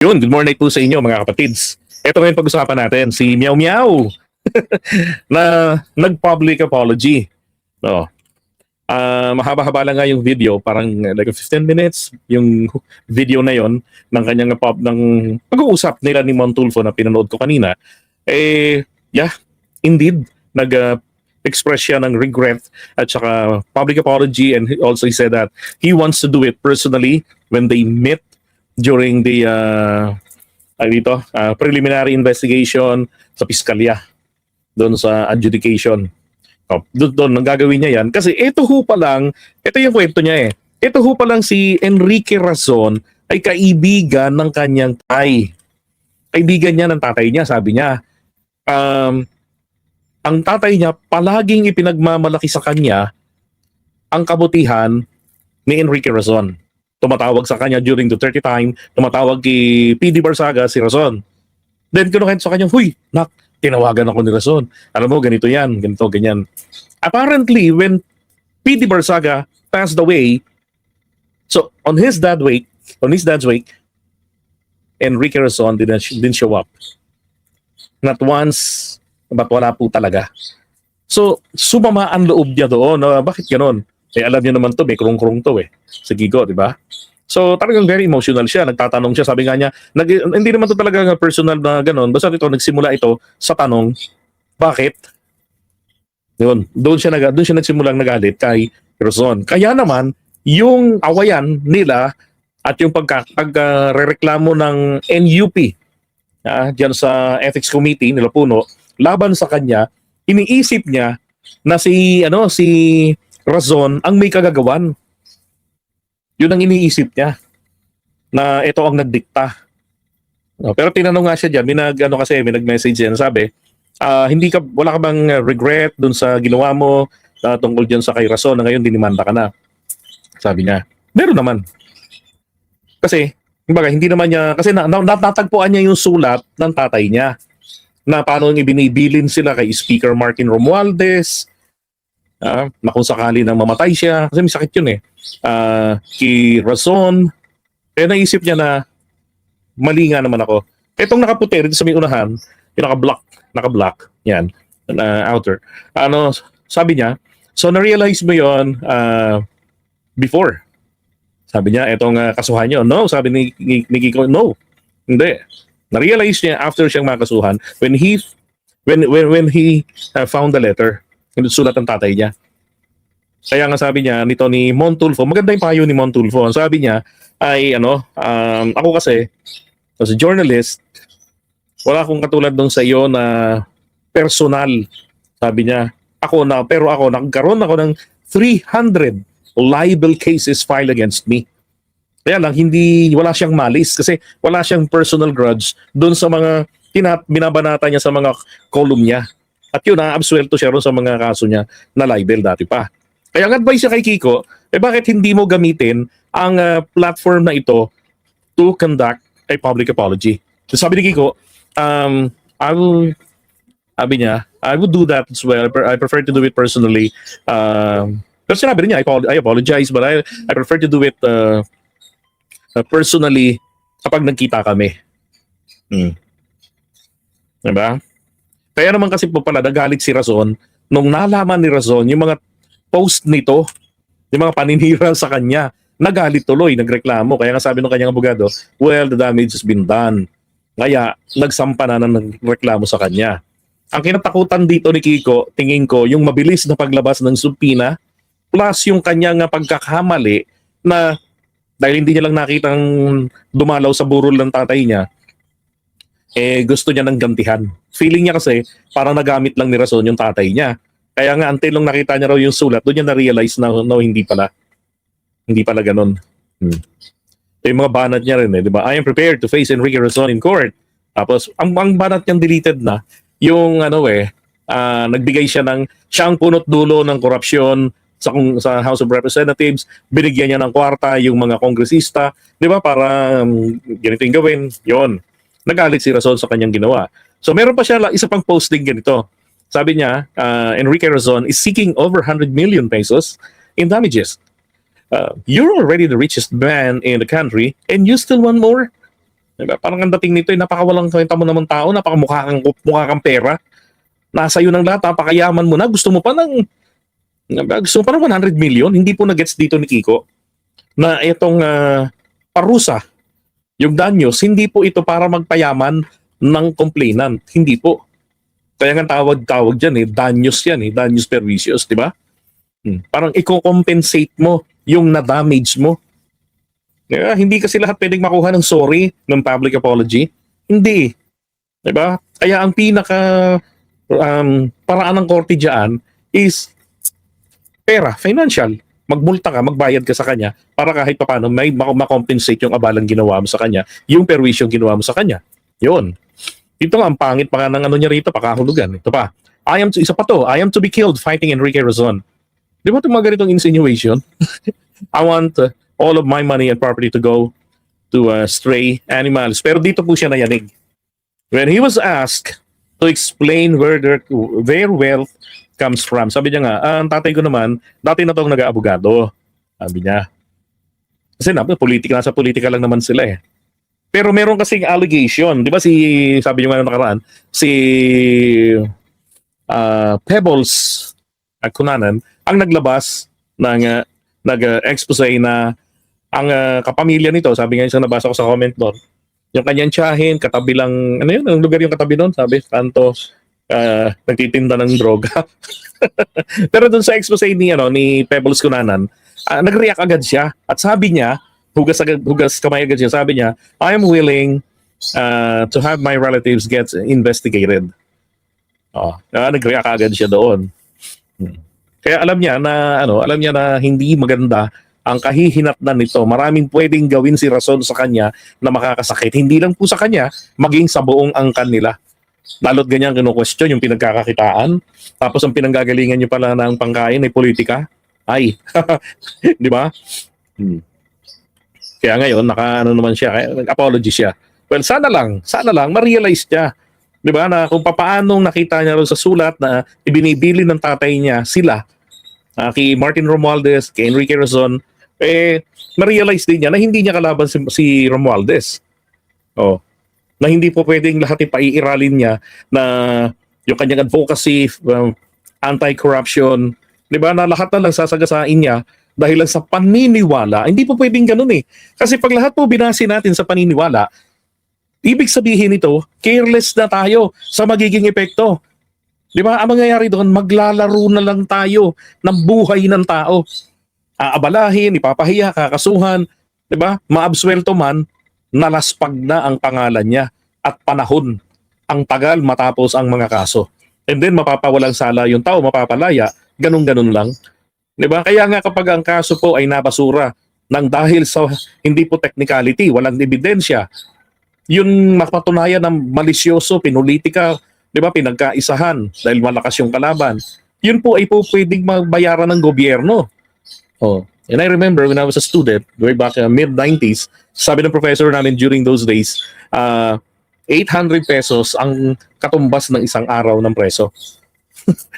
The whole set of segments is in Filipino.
Yun, good morning po sa inyo mga kapatids. Ito ngayon pag-usapan natin, si Meow Meow na nag-public apology. No. Mahaba-haba lang nga yung video, parang like 15 minutes yung video na yon ng kanyang ng pag-uusap nila ni Montulfo na pinanood ko kanina. Yeah, indeed, express siya ng regret at saka public apology, and he said that he wants to do it personally when they met during the preliminary investigation sa piskalya doon sa adjudication. Doon ang gagawin niya yan kasi ito pa lang, ito yung kwento niya eh. Ito pa lang si Enrique Razon ay kaibigan ng kanyang tatay. Kaibigan niya ng tatay niya, sabi niya. Ang tatay niya palaging ipinagmamalaki sa kanya ang kabutihan ni Enrique Razon. Tumatawag sa kanya during the 30 time, tumatawag kay PD Barsaga si Razon. Then kinukwento sa kanya, huy, nak, tinawagan ako ni Razon. Alam mo, ganito yan, ganito, ganyan. Apparently, when PD Barsaga passed away, so on his dad's wake, Enrique Razon didn't show up. Not once, but wala po talaga. So, sumama ang loob niya doon. Bakit gano'n? Alam niyo naman to, may krung-krung to sa Gigo, di ba? So talagang very emotional siya. Nagtatanong siya, sabi nga niya, hindi naman to talaga personal na gano'n. Basta ito, nagsimula ito sa tanong, bakit? Yun, doon siya nagsimulang nagalit kay Razon. Kaya naman, yung awayan nila at yung pagrereklamo ng NUP diyan sa Ethics Committee nila Puno, laban sa kanya, iniisip niya na si Razon ang may kagagawan. Yun ang iniisip niya na ito ang nagdikta. No, pero tinanong nga siya diyan, may nag-message yan, sabi, wala ka bang regret dun sa ginawa mo tungkol diyan sa kay Razon na ngayon dinimanda ka na? Sabi niya, meron naman. Kasi hindi naman niya, kasi natagpuan niya yung sulat ng tatay niya na paano ibinibilin sila kay Speaker Martin Romualdez, na kung sakali nang mamatay siya, kasi may sakit yun kay Razon. Kaya naisip niya na mali nga naman ako. Itong nakaputi rin sa may unahan, yung naka-black, yan, outer. Sabi niya, so na-realize mo yun before. Sabi niya, itong kasuhan niyo. No, sabi ni Kiko, no, hindi. Na-realize niya after siyang makasuhan when he found the letter. Sulat ng tatay niya. Kaya nga sabi niya nito ni Montulfo, maganda yung payo ni Montulfo. Ang sabi niya ay ako kasi as a journalist, wala akong katulad nung sa iyo na personal. Sabi niya, pero ako nagkaroon ako ng 300 libel cases filed against me. Kaya lang wala siyang malis kasi wala siyang personal grudge doon sa mga binabanata niya sa mga column niya. At yun, absuelto siya ron sa mga kaso niya na libel dati pa. Kaya ang advice siya kay Kiko, bakit hindi mo gamitin ang platform na ito to conduct a public apology? So sabi ni Kiko, I would do that as well. I prefer to do it personally. Pero sinabi niya, I apologize, but I prefer to do it personally kapag nagkita kami. Diba? Kaya naman kasi po pala nagalit si Razon nung nalaman ni Razon yung mga post nito, yung mga paninira sa kanya. Nagalit tuloy, nagreklamo. Kaya nga sabi ng kanyang abogado, well, the damage has been done. Kaya nagsampa na ng reklamo sa kanya. Ang kinatakutan dito ni Kiko, tingin ko, yung mabilis na paglabas ng subpoena plus yung kanyang pagkakamali na dahil hindi niya lang nakitang dumalaw sa burol ng tatay niya, gusto niya ng gantihan. Feeling niya kasi parang nagamit lang ni Razon yung tatay niya. Kaya nga until nung nakita niya raw yung sulat, doon niya na-realize na no, hindi pala ganun. Yung mga banat niya rin di ba? I am prepared to face Enrique Razon in court. Tapos ang banat niyang deleted na yung nagbigay siya siyang punot dulo ng korupsyon sa House of Representatives, binigyan niya ng kwarta yung mga kongresista, di ba, para ganito yung gawin, yon. Nagalit si Razon sa kanyang ginawa. So meron pa siya isa pang posting ganito. Sabi niya, Enrique Razon is seeking over 100 million pesos in damages. You're already the richest man in the country and you still want more? Diba? Parang ang dating nito, napakawalang kwenta mo naman tao, mukha kang pera. Nasa iyo ng lahat, napakayaman mo na, gusto mo pa ng 100 million. Hindi po na-gets dito ni Kiko na itong parusa, yung danyos, hindi po ito para magpayaman ng complainant. Hindi po. Kaya nga tawag dyan danyos yan danyos pervicios, di ba? Parang i-compensate mo yung na-damage mo. Hindi kasi lahat pwedeng makuha ng sorry, ng public apology. Hindi. Di ba? Kaya ang pinaka paraan ng korte dyan is pera, financial. Magmulta ka, magbayad ka sa kanya para kahit paano may makompensate yung abalang ginawa mo sa kanya, yung perwisyo ginawa mo sa kanya. Yun. Ito nga, ang pangit pa nga ng ano niya rito, pakahulugan. Ito pa. Isa pa to, I am to be killed fighting Enrique Razon. Di ba itong mga ganitong insinuation? I want all of my money and property to go to stray animals. Pero dito po siya nayanig. When he was asked to explain where their wealth comes from, sabi niya nga, ang tatay ko naman, dati na itong nag-aabogado. Sabi niya. Kasi nasa politika lang naman sila eh. Pero meron kasing allegation, di ba sabi niyo nga nakaraan, si Pebbles Cunanan, ang naglabas ng nag-expose na ang kapamilya nito, sabi nga yung nabasa ko sa comment doon, yung kanyang tiyahin, katabi lang, ano yun, ang lugar yung katabi doon, sabi, kanto, nagtitinda ng droga. Pero doon sa expose ni Pebbles Cunanan, nag-react agad siya at sabi niya, hugas kamay agad siya, sabi niya, I am willing to have my relatives get investigated. Nag-react agad siya doon. Kaya alam niya na hindi maganda ang kahihinatnan nito. Maraming pwedeng gawin si Razon sa kanya na makakasakit. Hindi lang po sa kanya, maging sa buong angkan nila. Lalo't ganyan kinu-question yung pinagkakakitaan. Tapos ang pinanggagalingan niyo pala ng pangkain ay politika. Ay, di ba? Kaya ngayon, naman siya, nag-apology siya. Well, sana lang ma-realize niya. Di ba, na kung papaanong nakita niya rin sa sulat na ibinibili ng tatay niya sila, kay Martin Romualdez, kay Enrique Razon, ma-realize din niya na hindi niya kalaban si Romualdez. Na hindi po pwedeng lahat ipaiiralin niya na yung kanyang advocacy, anti-corruption, di ba, na lahat na lang sasagasain niya dahil lang sa paniniwala. Hindi po pwedeng ganun eh. Kasi pag lahat po binasi natin sa paniniwala, ibig sabihin nito, careless na tayo sa magiging epekto. Di ba? Ang mangyayari doon, maglalaro na lang tayo ng buhay ng tao. Aabalahin, ipapahiya, kakasuhan, di ba? Maabswelto man, nalaspag na ang pangalan niya at panahon. Ang tagal matapos ang mga kaso. And then mapapawalang sala yung tao, mapapalaya, ganun-ganun lang. Di ba? Kaya nga kapag ang kaso po ay nabasura nang dahil sa hindi po technicality, walang ebidensya, yun mapatunayan ng malisyoso, pinulitika, di ba, pinagkaisahan dahil malakas yung kalaban, yun po ay po pwedeng magbayaran ng gobyerno. And I remember when I was a student, way back mid-90s, sabi ng professor namin during those days, 800 pesos ang katumbas ng isang araw ng preso.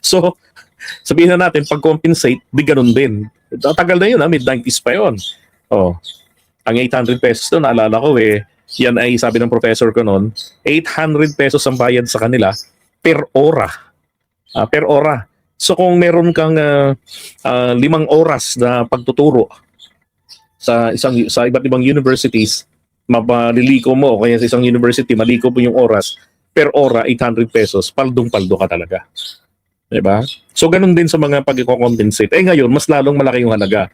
So, sabihin na natin, pag-compensate, di ganun din. Tagal na yun, mid-90s pa yun. Ang 800 pesos doon, naalala ko yan ay sabi ng professor ko noon, 800 pesos ang bayad sa kanila per ora. Per ora. So kung meron kang 5 oras na pagtuturo sa iba't ibang universities, mapaliliko mo o kaya sa isang university, maliko mo yung oras, per ora 800 pesos, paldong-paldo ka talaga. Diba? So ganun din sa mga pag-compensate. Ngayon, mas lalong malaki yung halaga.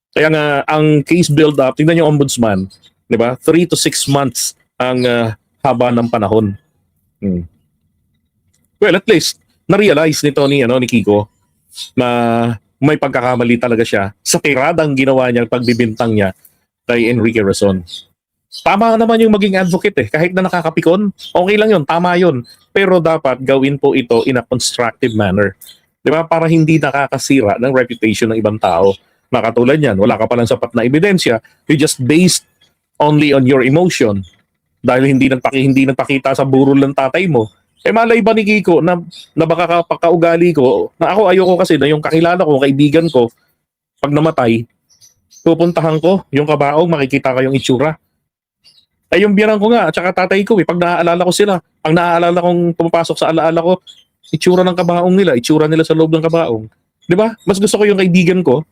Kaya nga, ang case build-up, tingnan yung ombudsman, diba? 3 to 6 months ang haba ng panahon. Well, at least, na-realize nito ni Kiko na may pagkakamali talaga siya sa tiradang ginawa niya, pagbibintang niya kay Enrique Razon. Tama naman yung maging advocate kahit na nakakapikon, okay lang yun, tama yun. Pero dapat gawin po ito in a constructive manner. Di ba? Para hindi nakakasira ng reputation ng ibang tao. Nakatulad yan, wala ka palang sapat na ebidensya, you just based only on your emotion. Dahil hindi nagpakita sa burol ng tatay mo. Malay ba ni Kiko na baka pakaugali ko, na ako ayoko kasi na yung kakilala ko, kaibigan ko, pag namatay, pupuntahan ko, yung kabaong, makikita kayong itsura. Ay yung biyanan ko nga, at saka tatay ko, pag naaalala ko sila, ang naaalala kong pumapasok sa alaala ko, itsura ng kabaong nila, itsura nila sa loob ng kabaong. Di ba? Mas gusto ko yung kaibigan ko,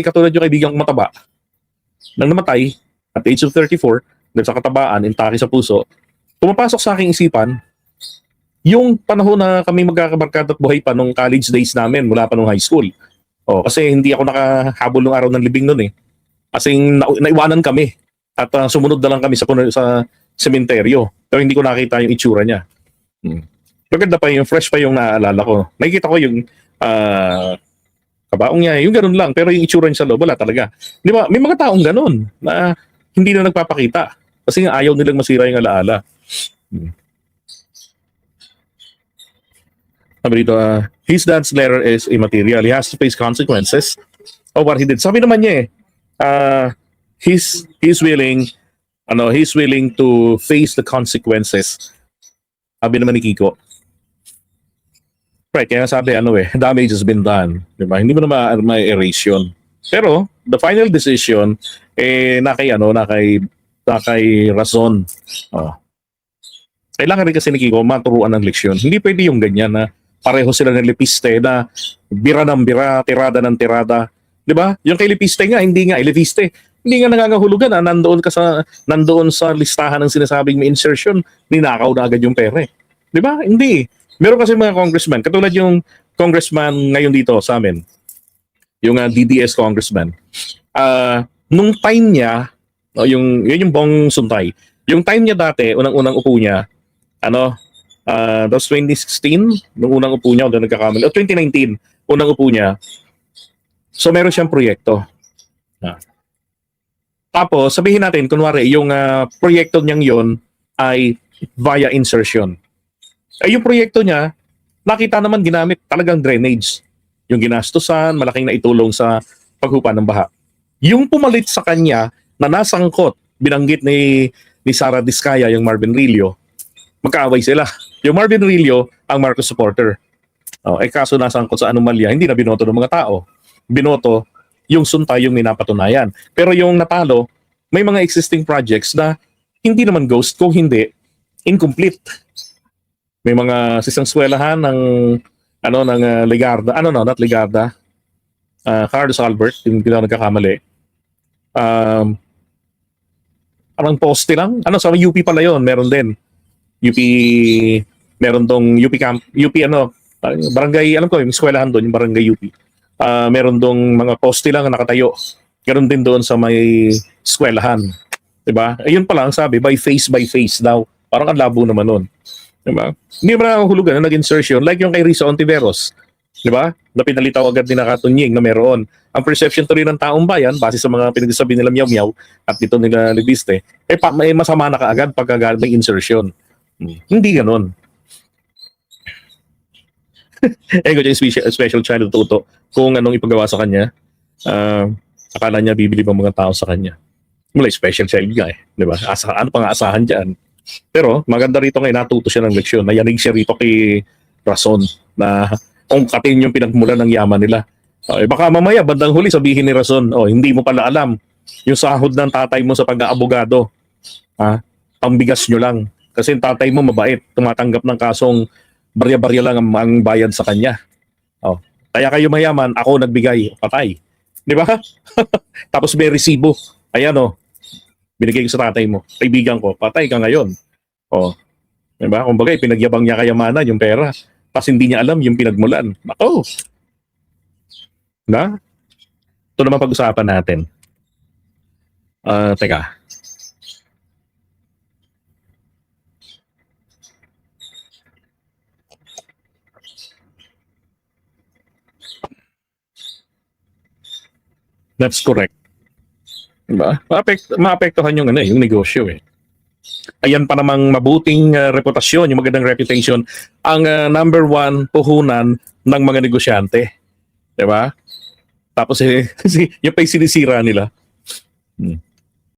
katulad yung kaibigan ko mataba, nang namatay, at the age of 34, dahil sa katabaan, intake sa puso, pumapasok sa aking isipan, yung panahon na kami magkakabarkada at buhay pa nung college days namin, mula pa nung high school. Kasi hindi ako nakahabol ng araw ng libing nun eh. Kasi naiwanan kami. At sumunod na lang kami sa sementeryo. Pero hindi ko nakita yung itsura niya. Maganda pa yung fresh pa yung naaalala ko. Nakikita ko yung kabaong niya, yung ganun lang. Pero yung itsura niya sa loob, wala talaga. Di ba? May mga taong ganun na hindi na nagpapakita. Kasi nga ayaw nilang masira yung alaala. Sabi dito, his dad's letter is immaterial. He has to face consequences of what he did. Sabi naman niya he's willing to face the consequences. Sabi naman ni Kiko. Right, kaya sabi damage has been done, di ba? Hindi mo na ma-erase yun. Pero the final decision nakay Razon. Kailangan rin kasi ni Kiko maturuan ng leksyon. Hindi pwede yung ganyan na pareho sila ng Lepiste na bira ng bira, tirada ng tirada. Di ba? Yung kay Lepiste nga, hindi nga Lepiste. Hindi nga nangangahulugan nandoon sa listahan ng sinasabing may insertion, ninakaw na agad yung pere. Di ba? Hindi. Meron kasi mga congressman, katulad yung congressman ngayon dito sa amin, yung DDS congressman. Nung time niya, yun yung Bong Suntay, yung time niya dati, unang-unang upo niya, that was 2016, nung unang upo niya, doon nagkakamali, 2019, unang upo niya. So meron siyang proyekto. Tapos, sabihin natin, kunwari, yung proyekto niyang yon ay via insertion. Yung proyekto niya, nakita naman ginamit talagang drainage. Yung ginastusan, malaking naitulong sa paghupa ng baha. Yung pumalit sa kanya, na nasangkot, binanggit ni Sara Diskaya, yung Marvin Rillo, magkaaway sila. Yung Marvin Rillo, ang Marcos supporter. Kaso nasangkot sa anomalya, hindi na binoto ng mga tao. Binoto yung Suntay yung minapatunayan. Pero yung natalo, may mga existing projects na hindi naman ghost, kung hindi, incomplete. May mga sisang swelahan ng Ligarda, not Ligarda, Carlos Albert, yung nagkakamali. Parang poste lang. Sa UP pala yun, meron din. UP, meron tong UP camp, barangay, alam ko, yung eskwelahan doon, yung barangay UP. Meron dong mga poste lang na nakatayo. Ganon din doon sa may eskwelahan. Diba? Ayun pala ang sabi, by face daw. Parang ang labo naman nun. Diba? Hindi mo na hulugan na nag-insertion like yung kay Risa Ontiveros. Diba? Na pinalitaw agad din nakatunying na meron. Ang perception to rin ng taong bayan, base sa mga pinagsasabi nila Miyaw at dito nila Libiste, may masama na kaagad pagka may insertion. Hindi ganon. Ko yung special child Toto kung anong ipagawa sa kanya, akala niya bibili pa mga tao sa kanya. Mula special child nga di ba? Ano pang aasahan dyan? Pero maganda rito ngayon, natuto siya ng leksyon. Nayanig siya rito kay Razon na ungkatin yung pinagmulan ng yaman nila. Baka mamaya, bandang huli, sabihin ni Razon, hindi mo pala alam yung sahod ng tatay mo sa pag-aabogado. Ang bigas nyo lang. Kasi yung tatay mo mabait, tumatanggap ng kasong barya-barya lang ang bayad sa kanya. Kaya kayo mayaman, ako nagbigay, patay. Di ba? Tapos may resibo. Ayan binigay ko sa tatay mo. Kaibigan ko, patay ka ngayon. Di ba? Kumbaga, pinagyabang niya kayamanan yung pera. Tapos hindi niya alam yung pinagmulan. Nako. Na? Ito naman pag-usapan natin. Teka. That's correct. Diba? Maapektuhan yung yung negosyo Ayan pa namang mabuting reputasyon, yung magandang reputation, ang number one puhunan ng mga negosyante. Diba? Tapos yung pa sinisira nila.